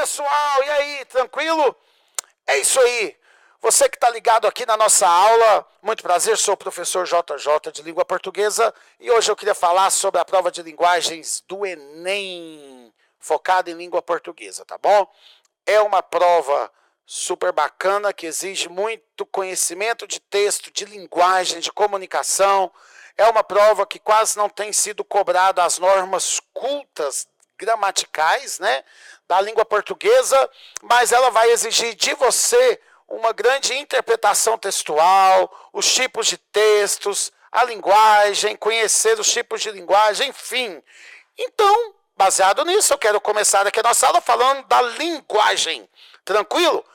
pessoal, e aí, tranquilo? É isso aí. Você que está ligado aqui na nossa aula, muito prazer, sou o professor JJ de Língua Portuguesa e hoje eu queria falar sobre a prova de linguagens do Enem, focada em língua portuguesa, tá bom? É uma prova super bacana que exige muito conhecimento de texto, de linguagem, de comunicação. É uma prova que quase não tem sido cobrada as normas cultas gramaticais, né, da língua portuguesa, mas ela vai exigir de você uma grande interpretação textual, os tipos de textos, a linguagem, conhecer os tipos de linguagem, enfim. Então, baseado nisso, eu quero começar aqui a nossa aula falando da linguagem. Tranquilo?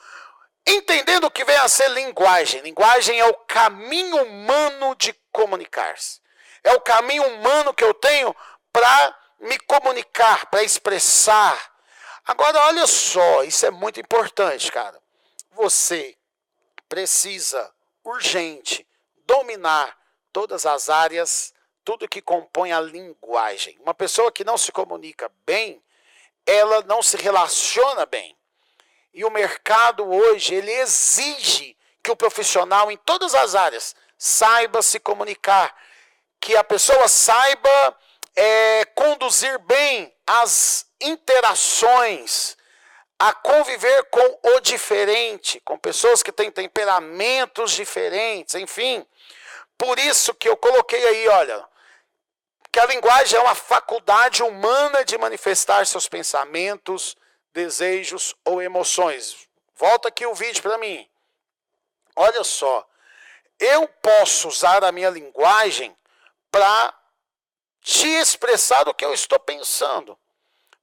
Entendendo o que vem a ser linguagem. Linguagem é o caminho humano de comunicar-se. É o caminho humano que eu tenho para me comunicar, para expressar. Agora, olha só, isso é muito importante, cara. Você precisa, urgente, dominar todas as áreas, tudo que compõe a linguagem. Uma pessoa que não se comunica bem, ela não se relaciona bem. E o mercado hoje, ele exige que o profissional em todas as áreas saiba se comunicar, que a pessoa saiba conduzir bem as interações, a conviver com o diferente, com pessoas que têm temperamentos diferentes, enfim. Por isso que eu coloquei aí, olha, que a linguagem é uma faculdade humana de manifestar seus pensamentos, desejos ou emoções. Volta aqui o vídeo para mim. Olha só, eu posso usar a minha linguagem para te expressar o que eu estou pensando,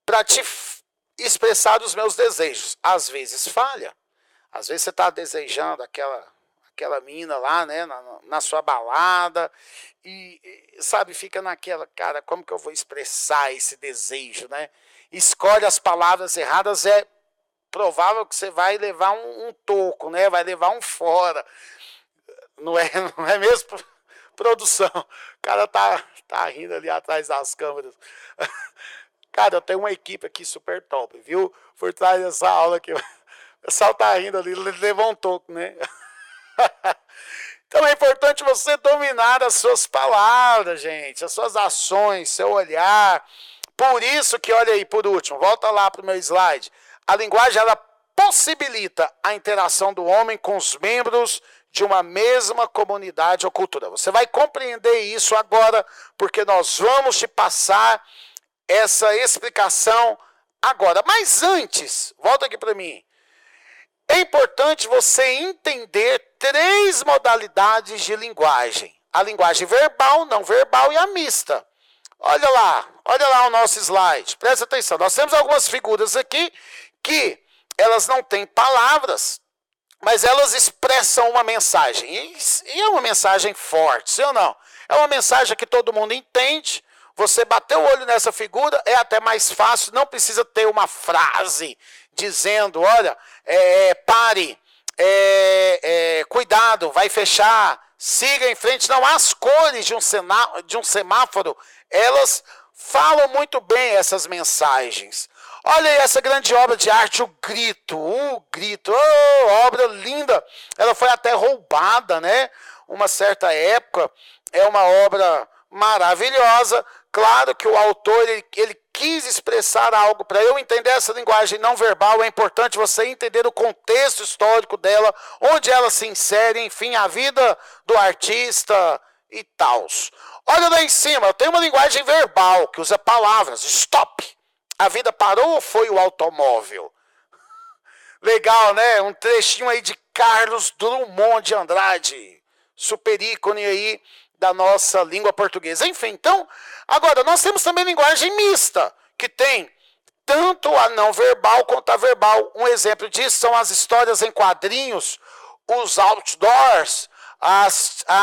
para te expressar os meus desejos. Às vezes falha. Às vezes você está desejando aquela mina lá, né, na sua balada, e, sabe, fica naquela, cara, como que eu vou expressar esse desejo, né? Escolhe as palavras erradas, é provável que você vai levar um toco, né? Vai levar um fora. Não é mesmo, produção? O cara tá rindo ali atrás das câmeras. Cara, eu tenho uma equipe aqui super top, viu? Por trás dessa aula aqui. O pessoal tá rindo ali, levou um toco, né? Então é importante você dominar as suas palavras, gente, as suas ações, seu olhar. Por isso que, olha aí, por último, volta lá para o meu slide. A linguagem, ela possibilita a interação do homem com os membros de uma mesma comunidade ou cultura. Você vai compreender isso agora, porque nós vamos te passar essa explicação agora. Mas antes, volta aqui para mim. É importante você entender 3 modalidades de linguagem. A linguagem verbal, não verbal e a mista. Olha lá o nosso slide. Presta atenção. Nós temos algumas figuras aqui que elas não têm palavras, mas elas expressam uma mensagem. E é uma mensagem forte, sim ou não? É uma mensagem que todo mundo entende. Você bater o olho nessa figura é até mais fácil, não precisa ter uma frase dizendo, olha, pare, cuidado, vai fechar, siga em frente. Não, as cores de um semáforo, elas falam muito bem essas mensagens. Olha aí essa grande obra de arte, o Grito, obra linda. Ela foi até roubada, né? Uma certa época, é uma obra maravilhosa. Claro que o autor, ele quis expressar algo. Para eu entender essa linguagem não verbal, é importante você entender o contexto histórico dela, onde ela se insere, enfim, a vida do artista e tal. Olha lá em cima, eu tenho uma linguagem verbal que usa palavras. Stop! A vida parou ou foi o automóvel? Legal, né? Um trechinho aí de Carlos Drummond de Andrade, super ícone aí da nossa língua portuguesa. Enfim, então, agora, nós temos também linguagem mista, que tem tanto a não verbal quanto a verbal. Um exemplo disso são as histórias em quadrinhos, os outdoors, as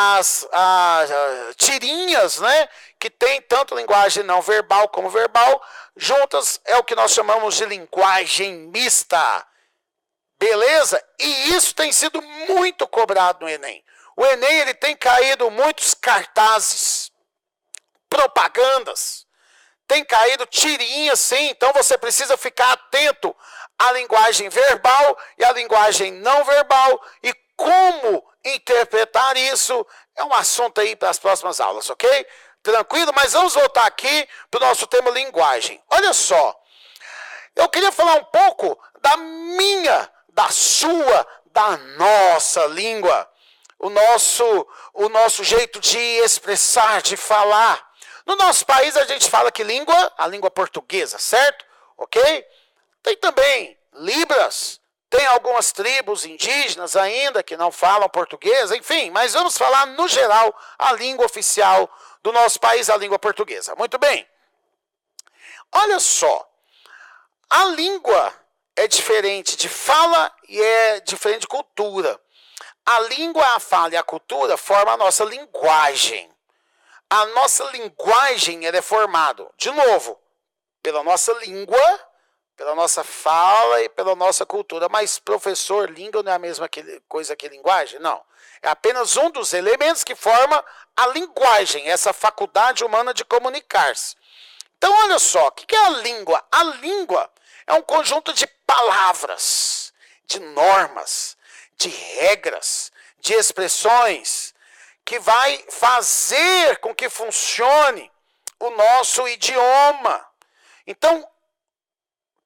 tirinhas, né? Que tem tanto linguagem não verbal como verbal. Juntas é o que nós chamamos de linguagem mista. Beleza? E isso tem sido muito cobrado no Enem. O Enem, ele tem caído muitos cartazes, propagandas, tem caído tirinha, sim, então você precisa ficar atento à linguagem verbal e à linguagem não verbal e como interpretar isso é um assunto aí para as próximas aulas, ok? Tranquilo? Mas vamos voltar aqui para o nosso tema linguagem. Olha só, eu queria falar um pouco da minha, da sua, da nossa língua, o nosso jeito de expressar, de falar. No nosso país a gente fala que língua, a língua portuguesa, certo? Ok? Tem também Libras, tem algumas tribos indígenas ainda que não falam português, enfim, mas vamos falar no geral a língua oficial do nosso país, a língua portuguesa. Muito bem. Olha só, a língua é diferente de fala e é diferente de cultura. A língua, a fala e a cultura formam a nossa linguagem. A nossa linguagem é formada, de novo, pela nossa língua, pela nossa fala e pela nossa cultura. Mas, professor, língua não é a mesma coisa que linguagem? Não. É apenas um dos elementos que forma a linguagem, essa faculdade humana de comunicar-se. Então, olha só, o que é a língua? A língua é um conjunto de palavras, de normas, de regras, de expressões, que vai fazer com que funcione o nosso idioma. Então,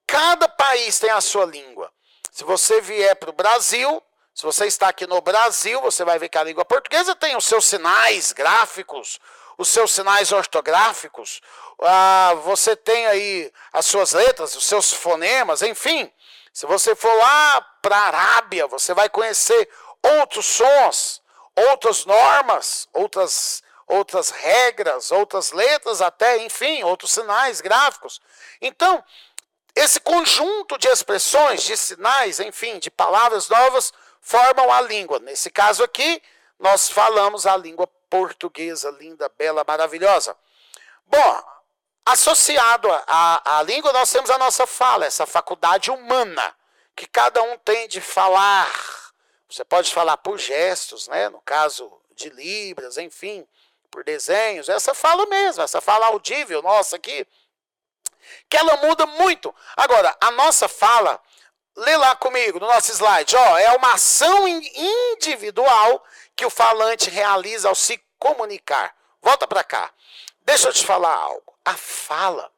cada país tem a sua língua. Se você vier para o Brasil, se você está aqui no Brasil, você vai ver que a língua portuguesa tem os seus sinais gráficos, os seus sinais ortográficos, você tem aí as suas letras, os seus fonemas, enfim. Se você for lá para a Arábia, você vai conhecer outros sons, outras normas, outras regras, outras letras até, enfim, outros sinais gráficos. Então, esse conjunto de expressões, de sinais, enfim, de palavras novas, formam a língua. Nesse caso aqui, nós falamos a língua portuguesa, linda, bela, maravilhosa. Bom, associado à língua, nós temos a nossa fala, essa faculdade humana, que cada um tem de falar. Você pode falar por gestos, né? No caso de Libras, enfim, por desenhos. Essa fala mesmo, essa fala audível nossa aqui, que ela muda muito. Agora, a nossa fala, lê lá comigo no nosso slide, ó, é uma ação individual que o falante realiza ao se comunicar. Volta para cá. Deixa eu te falar algo. A fala,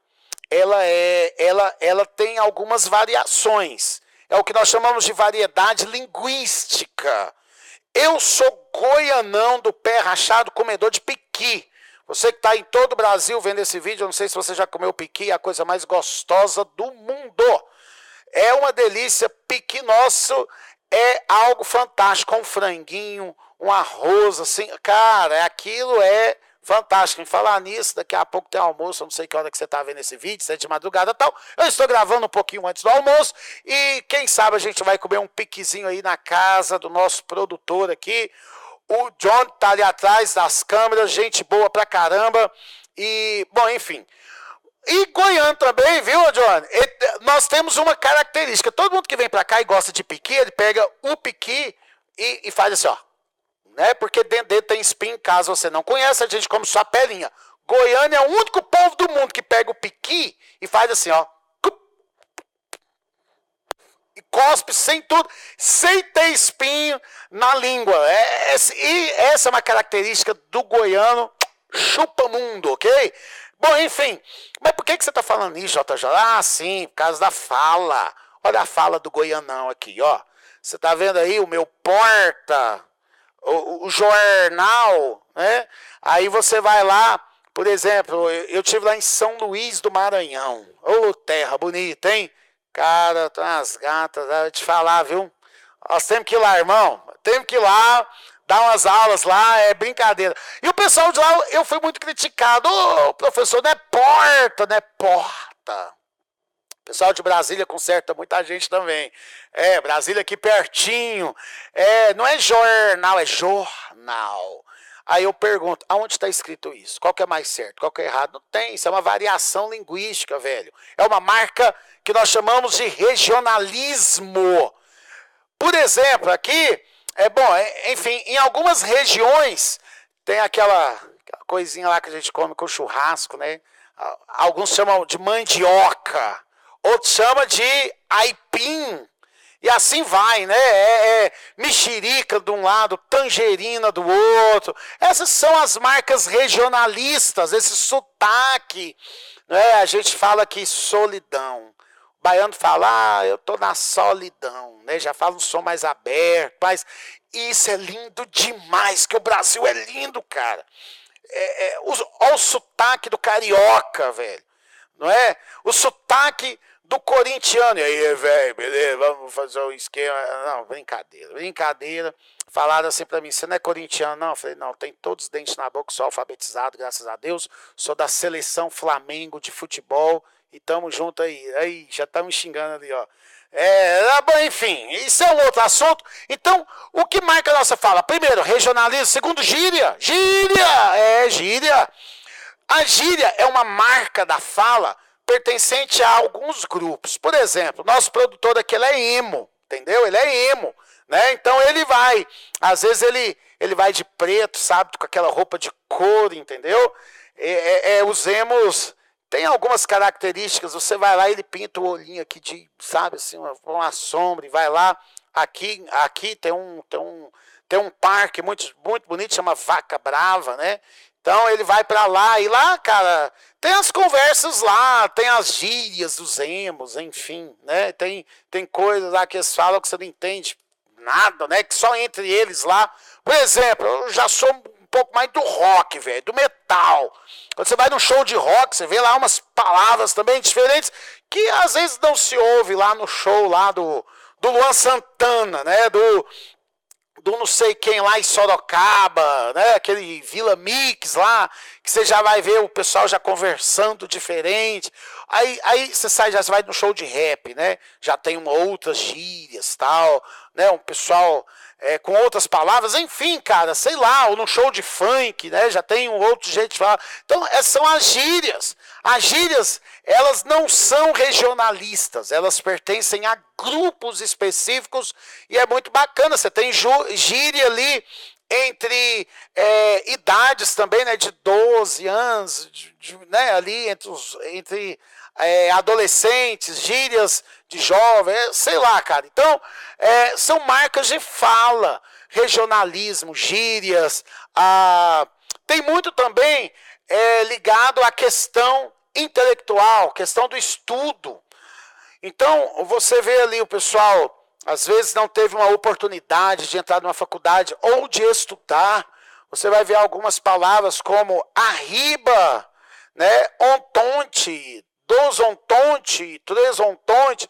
ela tem algumas variações. É o que nós chamamos de variedade linguística. Eu sou goianão do pé rachado, comedor de piqui. Você que está em todo o Brasil vendo esse vídeo, eu não sei se você já comeu piqui, é a coisa mais gostosa do mundo. É uma delícia, piqui nosso é algo fantástico, um franguinho, um arroz, assim, cara, aquilo é fantástico. Em falar nisso, daqui a pouco tem almoço, eu não sei que hora que você está vendo esse vídeo, se é de madrugada e tal. Eu estou gravando um pouquinho antes do almoço e quem sabe a gente vai comer um piquezinho aí na casa do nosso produtor aqui. O John tá ali atrás das câmeras, gente boa pra caramba. E, bom, enfim. E Goiânia também, viu, John? Nós temos uma característica. Todo mundo que vem pra cá e gosta de piqui, ele pega o piqui e faz assim, ó. Né? Porque dentro dele tem espinho, caso você não conheça, a gente come só a pelinha. Goiânia é o único povo do mundo que pega o piqui e faz assim, ó. E cospe sem tudo, sem ter espinho na língua. E essa é uma característica do goiano chupa-mundo, ok? Bom, enfim, mas por que você está falando isso, JJ? Ah, sim, por causa da fala. Olha a fala do goianão aqui, ó. Você está vendo aí o meu porta, o jornal, né? Aí você vai lá, por exemplo, eu estive lá em São Luís do Maranhão. Ô, terra bonita, hein? Cara, tem umas gatas, eu te falar, viu? Nós temos que ir lá, irmão. Temos que ir lá, dar umas aulas lá, é brincadeira. E o pessoal de lá, eu fui muito criticado. Ô, professor, não é porta, não é porta. O pessoal de Brasília conserta muita gente também. É, Brasília aqui pertinho. É, não é jornal, é jornal. Aí eu pergunto, aonde está escrito isso? Qual que é mais certo? Qual que é errado? Não tem, isso é uma variação linguística, velho. É uma marca que nós chamamos de regionalismo. Por exemplo, aqui, enfim, em algumas regiões tem aquela aquela coisinha lá que a gente come com churrasco, né? Alguns chamam de mandioca, outros chamam de aipim. E assim vai, né? Mexerica de um lado, tangerina do outro. Essas são as marcas regionalistas, esse sotaque. Né? A gente fala aqui solidão. O baiano fala, eu tô na solidão. Né? Já fala um som mais aberto. Mas isso é lindo demais, que o Brasil é lindo, cara. Olha o sotaque do carioca, velho. Não é? O sotaque do corintiano. E aí, velho, beleza, vamos fazer um esquema. Não, brincadeira. Falaram assim pra mim, você não é corintiano, não? Eu falei, não, tem todos os dentes na boca, sou alfabetizado, graças a Deus. Sou da seleção Flamengo de futebol e tamo junto aí. Aí, já tá me xingando ali, ó. Enfim, isso é um outro assunto. Então, o que marca a nossa fala? Primeiro, regionalismo. Segundo, gíria. Gíria. A gíria é uma marca da fala pertencente a alguns grupos. Por exemplo, nosso produtor aqui, ele é emo, entendeu? Ele é emo, né? Então ele vai, às vezes ele vai de preto, sabe? Com aquela roupa de couro, entendeu? Os emos tem algumas características. Você vai lá e ele pinta o olhinho aqui de, sabe, assim, uma sombra, e vai lá. Aqui tem um parque muito, muito bonito, chama Vaca Brava, né? Então ele vai pra lá, e lá, cara, tem as conversas lá, tem as gírias dos emos, enfim, né? Tem coisas lá que eles falam que você não entende nada, né? Que só entre eles lá. Por exemplo, eu já sou um pouco mais do rock, velho, do metal. Quando você vai num show de rock, você vê lá umas palavras também diferentes que às vezes não se ouve lá no show lá do Luan Santana, né? Do não sei quem lá em Sorocaba, né? Aquele Vila Mix lá, que você já vai ver o pessoal já conversando diferente. Aí você já vai no show de rap, né? Já tem outras gírias, tal, né? Um pessoal com outras palavras, enfim, cara, sei lá, ou no show de funk, né? Já tem um outro jeito de falar. Então, essas são as gírias. As gírias, elas não são regionalistas, elas pertencem a grupos específicos e é muito bacana. Você tem gíria ali entre idades também, né, de 12 anos, né, ali entre adolescentes, gírias de jovens, sei lá, cara. Então, são marcas de fala, regionalismo, gírias. Tem muito também ligado à questão intelectual, questão do estudo. Então, você vê ali o pessoal, às vezes não teve uma oportunidade de entrar numa faculdade ou de estudar. Você vai ver algumas palavras como arriba, né, ontonte, dos ontonte, três ontonte,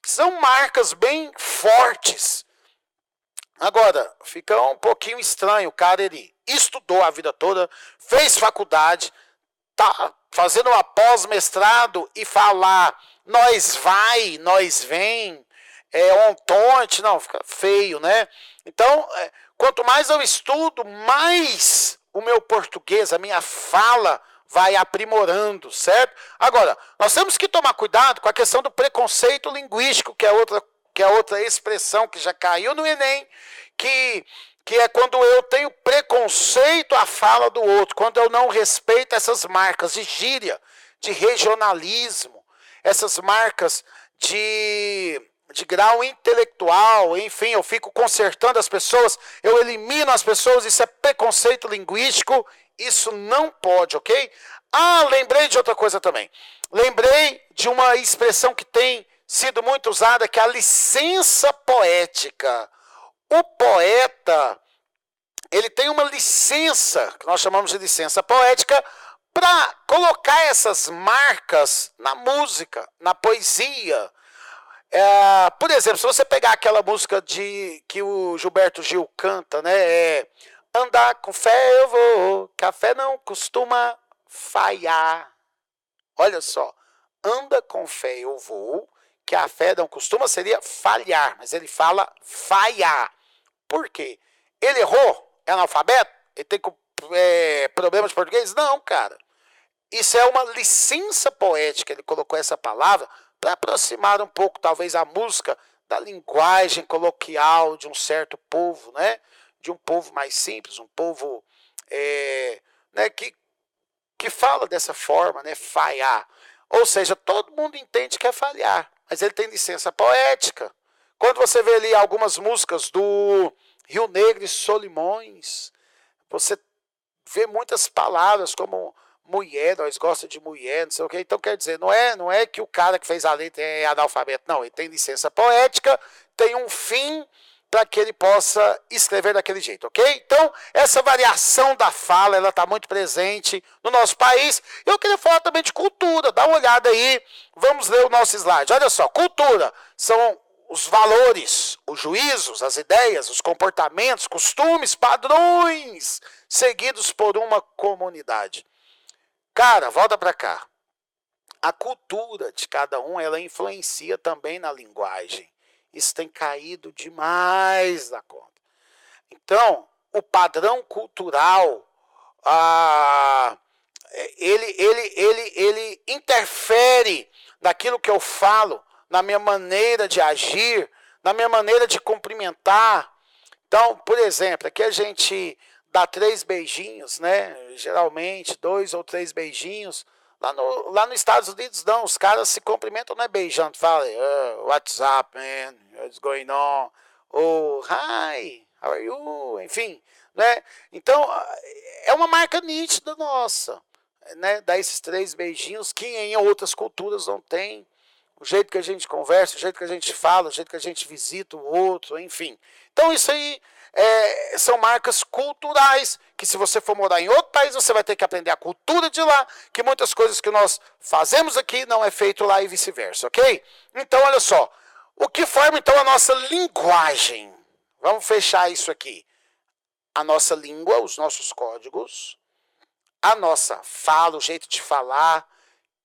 que são marcas bem fortes. Agora, fica um pouquinho estranho, o cara, ele estudou a vida toda, fez faculdade, tá fazendo uma pós-mestrado e falar nós vai, nós vem, ontonte, não, fica feio, né? Então, quanto mais eu estudo, mais o meu português, a minha fala vai aprimorando, certo? Agora, nós temos que tomar cuidado com a questão do preconceito linguístico, que é outra expressão que já caiu no Enem, que é quando eu tenho preconceito à fala do outro, quando eu não respeito essas marcas de gíria, de regionalismo, essas marcas de grau intelectual, enfim, eu fico consertando as pessoas, eu elimino as pessoas, isso é preconceito linguístico, isso não pode, ok? Lembrei de outra coisa também. Lembrei de uma expressão que tem sido muito usada, que é a licença poética. O poeta, ele tem uma licença, que nós chamamos de licença poética, para colocar essas marcas na música, na poesia. Por exemplo, se você pegar aquela música que o Gilberto Gil canta, né? Andar com fé eu vou, café não costuma falhar. Olha só, anda com fé eu vou, que a fé não costuma seria falhar, mas ele fala falhar. Por quê? Ele errou? É analfabeto? Ele tem problemas de português? Não, cara. Isso é uma licença poética. Ele colocou essa palavra para aproximar um pouco, talvez, a música da linguagem coloquial de um certo povo, né? De um povo mais simples, um povo né, que fala dessa forma, né, falhar. Ou seja, todo mundo entende que é falhar, mas ele tem licença poética. Quando você vê ali algumas músicas do Rio Negro e Solimões, você vê muitas palavras como mulher, nós gostamos de mulher, não sei o quê. Então, quer dizer, não é que o cara que fez a letra é analfabeto, não. Ele tem licença poética, tem um fim para que ele possa escrever daquele jeito, ok? Então, essa variação da fala, ela está muito presente no nosso país. Eu queria falar também de cultura, dá uma olhada aí, vamos ler o nosso slide. Olha só, cultura são os valores, os juízos, as ideias, os comportamentos, costumes, padrões seguidos por uma comunidade. Cara, volta para cá. A cultura de cada um, ela influencia também na linguagem. Isso tem caído demais da conta. Então, o padrão cultural, ele interfere naquilo que eu falo, na minha maneira de agir, na minha maneira de cumprimentar. Então, por exemplo, aqui a gente dá 3 beijinhos, né? Geralmente, 2 ou 3 beijinhos. Lá nos Estados Unidos, não. Os caras se cumprimentam, não é beijando. Fala, what's up, man? What's going on? Ou, hi, how are you? Enfim, né? Então, é uma marca nítida nossa, né? Dar esses 3 beijinhos que em outras culturas não tem. O jeito que a gente conversa, o jeito que a gente fala, o jeito que a gente visita o outro, enfim. Então, isso aí são marcas culturais, que se você for morar em outro país, você vai ter que aprender a cultura de lá, que muitas coisas que nós fazemos aqui não é feito lá e vice-versa, ok? Então, olha só, o que forma então a nossa linguagem? Vamos fechar isso aqui. A nossa língua, os nossos códigos, a nossa fala, o jeito de falar,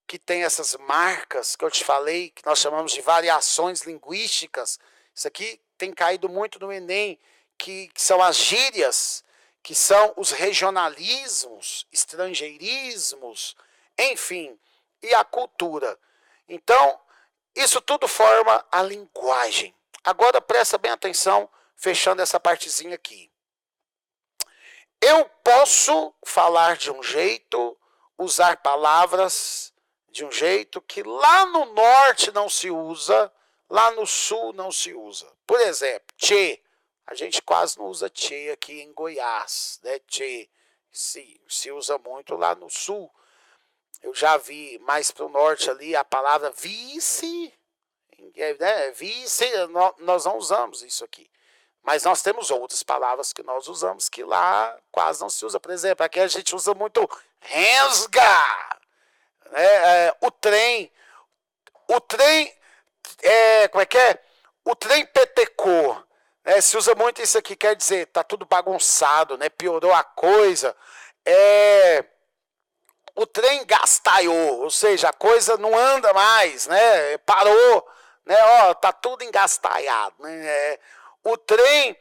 que tem essas marcas que eu te falei, que nós chamamos de variações linguísticas. Isso aqui tem caído muito no Enem, que são as gírias, que são os regionalismos, estrangeirismos, enfim, e a cultura. Então, isso tudo forma a linguagem. Agora presta bem atenção, fechando essa partezinha aqui. Eu posso falar de um jeito, usar palavras de um jeito que lá no norte não se usa, lá no sul não se usa. Por exemplo, tchê. A gente quase não usa tchê aqui em Goiás, né? Tchê se usa muito lá no sul. Eu já vi mais para o norte ali a palavra vice, né? Vice, nós não usamos isso aqui. Mas nós temos outras palavras que nós usamos que lá quase não se usa. Por exemplo, aqui a gente usa muito rensga, né? O trem, como é que é? O trem petecou. Se usa muito isso aqui, quer dizer, tá tudo bagunçado, né? Piorou a coisa. O trem gastaiou, ou seja, a coisa não anda mais, né? Parou, né? Ó, tá tudo engastalhado, né? O trem,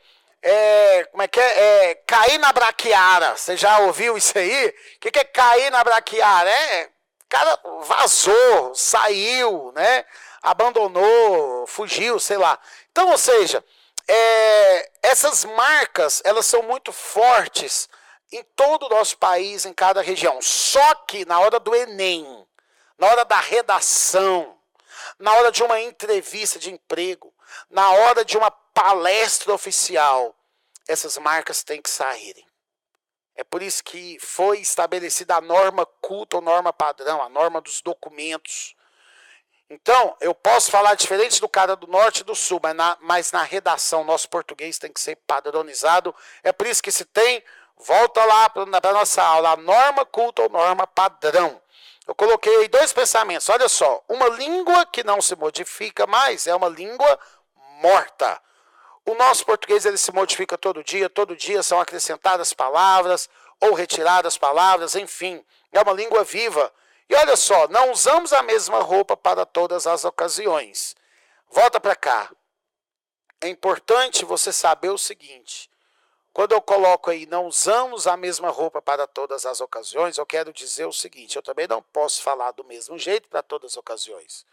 como é que é? Cair na braquiara. Você já ouviu isso aí? O que é cair na braquiara? O cara vazou, saiu, né? Abandonou, fugiu, sei lá. Então, ou seja, essas marcas, elas são muito fortes em todo o nosso país, em cada região. Só que na hora do Enem, na hora da redação, na hora de uma entrevista de emprego, na hora de uma palestra oficial, essas marcas têm que saírem. É por isso que foi estabelecida a norma culta ou norma padrão, a norma dos documentos. Então, eu posso falar diferente do cara do norte e do sul, mas na redação, nosso português tem que ser padronizado. É por isso que se tem, volta lá para a nossa aula, a norma culta ou norma padrão. Eu coloquei aí 2 pensamentos. Olha só, uma língua que não se modifica mais é uma língua morta. O nosso português ele se modifica todo dia são acrescentadas palavras ou retiradas palavras, enfim, é uma língua viva. E olha só, não usamos a mesma roupa para todas as ocasiões. Volta para cá. É importante você saber o seguinte. Quando eu coloco aí, não usamos a mesma roupa para todas as ocasiões, eu quero dizer o seguinte, eu também não posso falar do mesmo jeito para todas as ocasiões.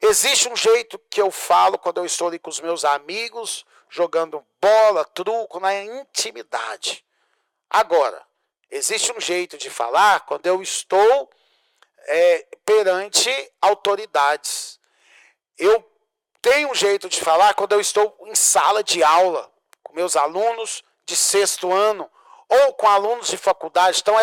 Existe um jeito que eu falo quando eu estou ali com os meus amigos, jogando bola, truco, na intimidade. Agora, Existe um jeito de falar quando eu estou perante autoridades. Eu tenho um jeito de falar quando eu estou em sala de aula, com meus alunos de 6º ano, ou com alunos de faculdade. Então,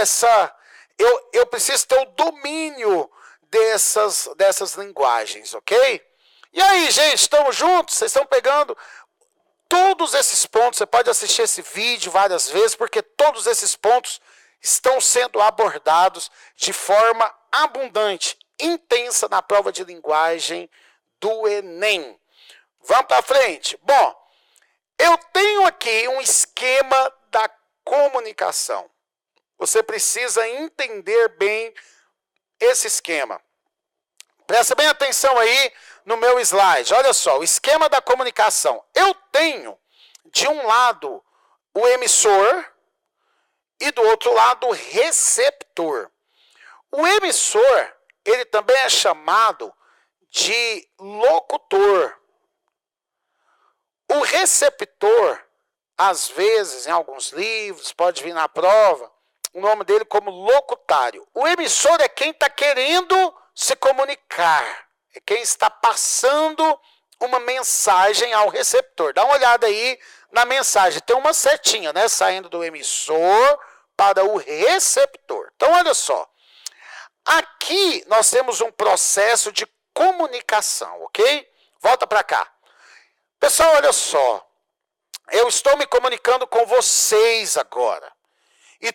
eu preciso ter o domínio dessas linguagens, ok? E aí, gente, estamos juntos? Vocês estão pegando todos esses pontos? Você pode assistir esse vídeo várias vezes, porque todos esses pontos estão sendo abordados de forma abundante, intensa na prova de linguagem do Enem. Vamos para frente. Bom, eu tenho aqui um esquema da comunicação. Você precisa entender bem esse esquema. Presta bem atenção aí no meu slide. Olha só, o esquema da comunicação. Eu tenho, de um lado, o emissor e do outro lado, o receptor. O emissor, ele também é chamado de locutor. O receptor, às vezes, em alguns livros, pode vir na prova, o nome dele como locutário. O emissor é quem está querendo se comunicar, é quem está passando uma mensagem ao receptor. Dá uma olhada aí na mensagem, tem uma setinha, né, saindo do emissor para o receptor. Então, olha só, aqui nós temos um processo de comunicação, ok? Volta para cá. Pessoal, olha só, eu estou me comunicando com vocês agora. E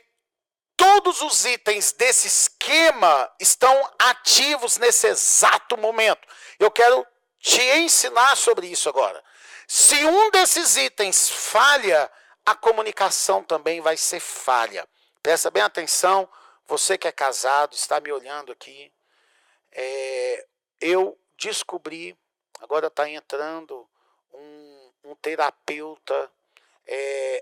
todos os itens desse esquema estão ativos nesse exato momento. Eu quero te ensinar sobre isso agora. Se um desses itens falha, a comunicação também vai ser falha. Presta bem atenção, você que é casado, está me olhando aqui. Eu descobri, agora está entrando um terapeuta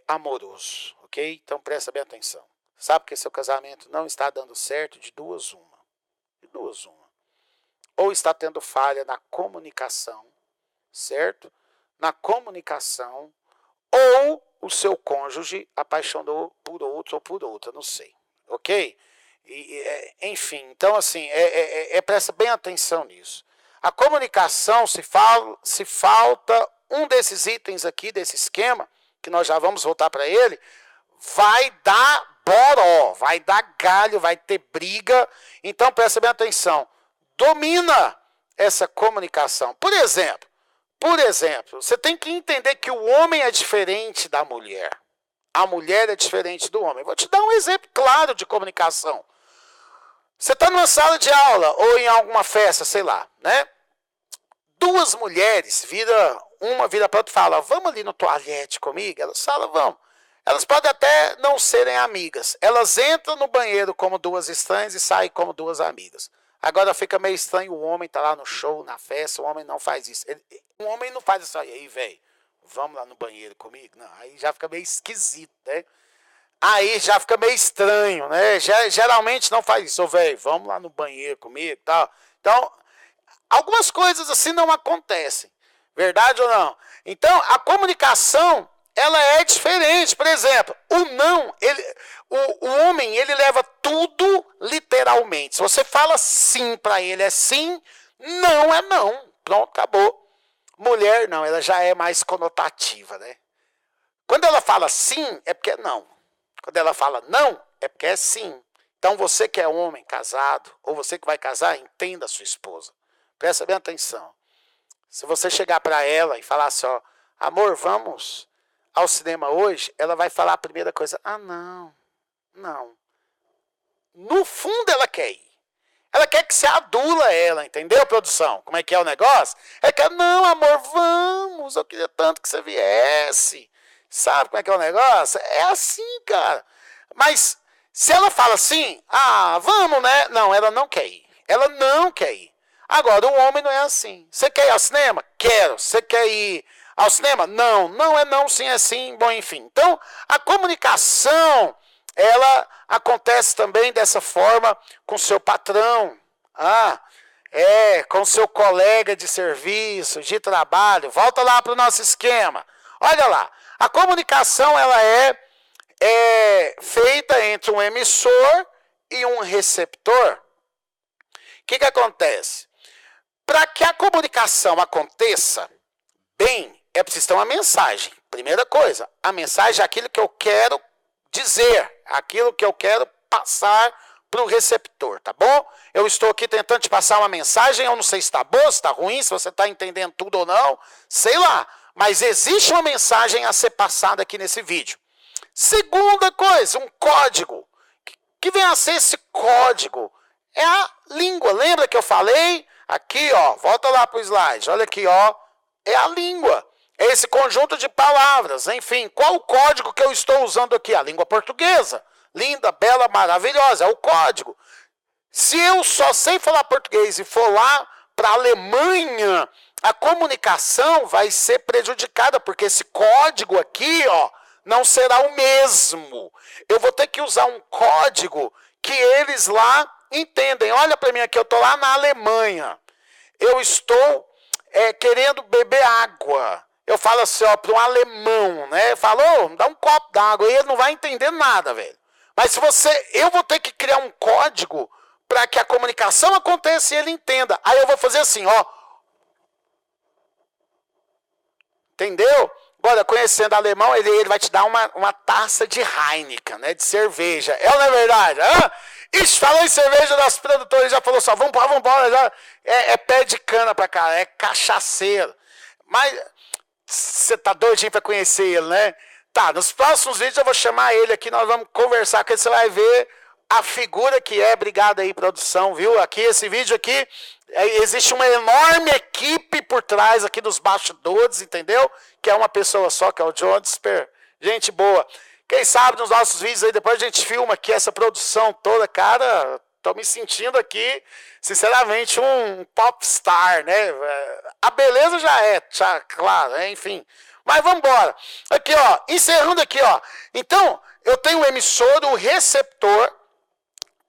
amoroso, ok? Então presta bem atenção. Sabe que seu casamento não está dando certo? De duas uma. Ou está tendo falha na comunicação, certo? Na comunicação, ou o seu cônjuge apaixonou por outro ou por outra, não sei, ok? Enfim, então assim, presta bem atenção nisso. A comunicação, se falta um desses itens aqui, desse esquema, que nós já vamos voltar para ele, vai dar boró, vai dar galho, vai ter briga. Então, presta bem atenção. Domina essa comunicação. Por exemplo, você tem que entender que o homem é diferente da mulher. A mulher é diferente do homem. Vou te dar um exemplo claro de comunicação. Você está numa sala de aula ou em alguma festa, sei lá, né? Duas mulheres, uma vira para outra e fala, vamos ali no toalete comigo? Elas falam, vamos. Elas podem até não serem amigas. Elas entram no banheiro como duas estranhas e saem como duas amigas. Agora fica meio estranho, o homem tá lá no show, na festa, o homem não faz isso. O homem não faz isso aí, velho. Vamos lá no banheiro comigo? Não, aí já fica meio esquisito, né? Aí já fica meio estranho, né? Geralmente não faz isso, velho, vamos lá no banheiro comigo e tal. Então, algumas coisas assim não acontecem. Verdade ou não? Então, a comunicação, ela é diferente. Por exemplo, o homem, ele leva tudo literalmente. Se você fala sim para ele, é sim, não é não. Pronto, acabou. Mulher, não, ela já é mais conotativa, né? Quando ela fala sim, é porque é não. Quando ela fala não, é porque é sim. Então, você que é homem casado, ou você que vai casar, entenda a sua esposa. Presta bem atenção. Se você chegar para ela e falar assim, ó, amor, vamos ao cinema hoje, ela vai falar a primeira coisa, não. No fundo ela quer ir. Ela quer que você adula ela, entendeu, produção? Como é que é o negócio? Ela quer, não, amor, vamos, eu queria tanto que você viesse. Sabe como é que é o negócio? É assim, cara. Mas se ela fala assim, vamos, né? Não, ela não quer ir. Ela não quer ir. Agora, o homem não é assim. Você quer ir ao cinema? Quero. Você quer ir ao cinema? Não. Não é não, sim é sim. Bom, enfim. Então, a comunicação, ela acontece também dessa forma com seu patrão. Com seu colega de serviço, de trabalho. Volta lá para o nosso esquema. Olha lá. A comunicação, ela é é feita entre um emissor e um receptor. O que acontece? Para que a comunicação aconteça bem, é preciso ter uma mensagem. Primeira coisa, a mensagem é aquilo que eu quero dizer, aquilo que eu quero passar para o receptor, tá bom? Eu estou aqui tentando te passar uma mensagem, eu não sei se está boa, se está ruim, se você está entendendo tudo ou não, sei lá. Mas existe uma mensagem a ser passada aqui nesse vídeo. Segunda coisa, um código. Que vem a ser esse código? É a língua. Lembra que eu falei? Aqui, ó, volta lá para o slide. Olha aqui, ó. É a língua. É esse conjunto de palavras. Enfim, qual o código que eu estou usando aqui? A língua portuguesa. Linda, bela, maravilhosa. É o código. Se eu só sei falar português e for lá para a Alemanha, a comunicação vai ser prejudicada, porque esse código aqui, ó, não será o mesmo. Eu vou ter que usar um código que eles lá entendem. Olha para mim aqui, eu estou lá na Alemanha. Eu estou querendo beber água. Eu falo assim, ó, para um alemão, né? Falou, dá um copo d'água. E ele não vai entender nada, velho. Mas eu vou ter que criar um código para que a comunicação aconteça e ele entenda. Aí eu vou fazer assim, ó. Entendeu? Agora, conhecendo alemão, ele vai te dar uma taça de Heineken, né? De cerveja. É ou não é verdade? Hã? Ixi, falou em cerveja, nosso produtor já falou só, vamos embora, já. É pé de cana pra cá, é cachaceiro. Mas você tá doidinho pra conhecer ele, né? Tá, nos próximos vídeos eu vou chamar ele aqui, nós vamos conversar com ele, você vai ver a figura que é. Obrigado aí, produção, viu? Aqui, esse vídeo aqui, existe uma enorme equipe por trás aqui dos bastidores, entendeu? Que é uma pessoa só, que é o John Disper. Gente boa. Quem sabe nos nossos vídeos aí, depois a gente filma aqui essa produção toda. Cara, tô me sentindo aqui, sinceramente, um popstar, né? A beleza já claro, enfim. Mas vamos embora. Aqui, ó, encerrando aqui, ó. Então, eu tenho o emissor, o receptor.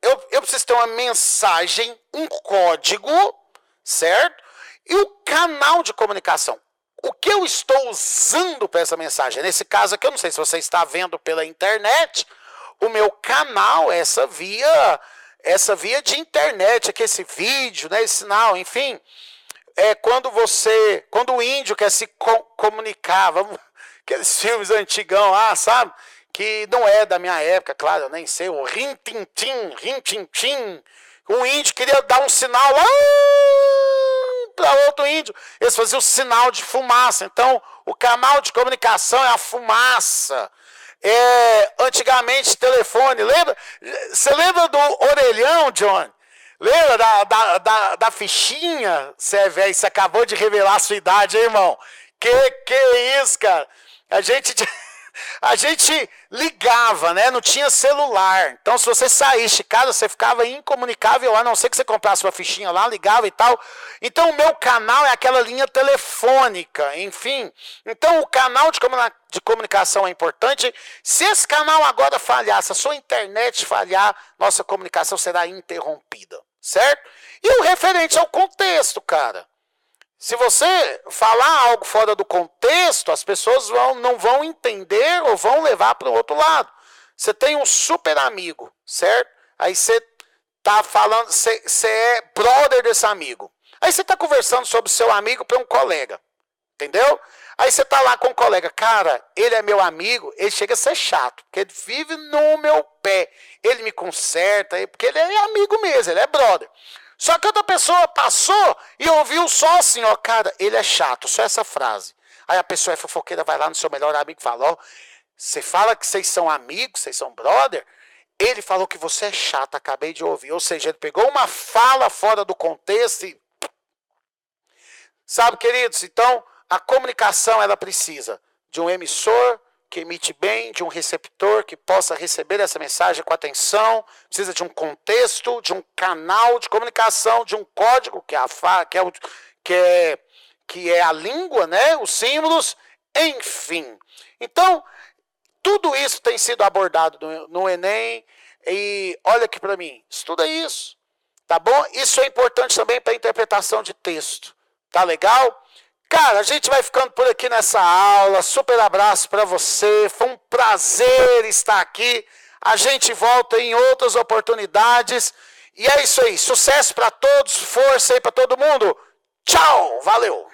Eu preciso ter uma mensagem, um código, certo? E o canal de comunicação. O que eu estou usando para essa mensagem? Nesse caso aqui, eu não sei se você está vendo pela internet, o meu canal, essa via de internet, aqui esse vídeo, né, esse sinal, enfim. É quando o índio quer se comunicar, aqueles filmes antigão lá, sabe? Que não é da minha época, claro, eu nem sei, o rim-tim-tim, um índio queria dar um sinal lá para outro índio, eles faziam o sinal de fumaça. Então, o canal de comunicação é a fumaça. Antigamente, telefone, lembra? Você lembra do orelhão, John? Lembra da fichinha? Você é velho, você acabou de revelar a sua idade, hein, irmão? Que isso, cara? A gente ligava, né? Não tinha celular. Então, se você saísse de casa, você ficava incomunicável, a não ser que você comprasse uma fichinha lá, ligava e tal. Então, o meu canal é aquela linha telefônica, enfim. Então, o canal de comunicação é importante. Se esse canal agora falhar, se a sua internet falhar, nossa comunicação será interrompida, certo? E o referente ao contexto, cara. Se você falar algo fora do contexto, as pessoas não vão entender ou vão levar para o outro lado. Você tem um super amigo, certo? Aí você tá falando, você é brother desse amigo. Aí você tá conversando sobre o seu amigo para um colega, entendeu? Aí você tá lá com um colega, cara, ele é meu amigo, ele chega a ser chato, porque ele vive no meu pé, ele me conserta, porque ele é amigo mesmo, ele é brother. Só que outra pessoa passou e ouviu só assim, ó, cara, ele é chato, só essa frase. Aí a pessoa é fofoqueira, vai lá no seu melhor amigo e fala, ó, você fala que vocês são amigos, vocês são brother, ele falou que você é chato, acabei de ouvir. Ou seja, ele pegou uma fala fora do contexto e... Sabe, queridos, então a comunicação ela precisa de um emissor que emite bem, de um receptor que possa receber essa mensagem com atenção, precisa de um contexto, de um canal de comunicação, de um código, que é a língua, né? Os símbolos, enfim. Então, tudo isso tem sido abordado no Enem, e olha aqui para mim, estuda isso, tá bom? Isso é importante também para a interpretação de texto, tá legal? Cara, a gente vai ficando por aqui nessa aula. Super abraço para você. Foi um prazer estar aqui. A gente volta em outras oportunidades. E é isso aí. Sucesso para todos, força aí para todo mundo. Tchau, valeu.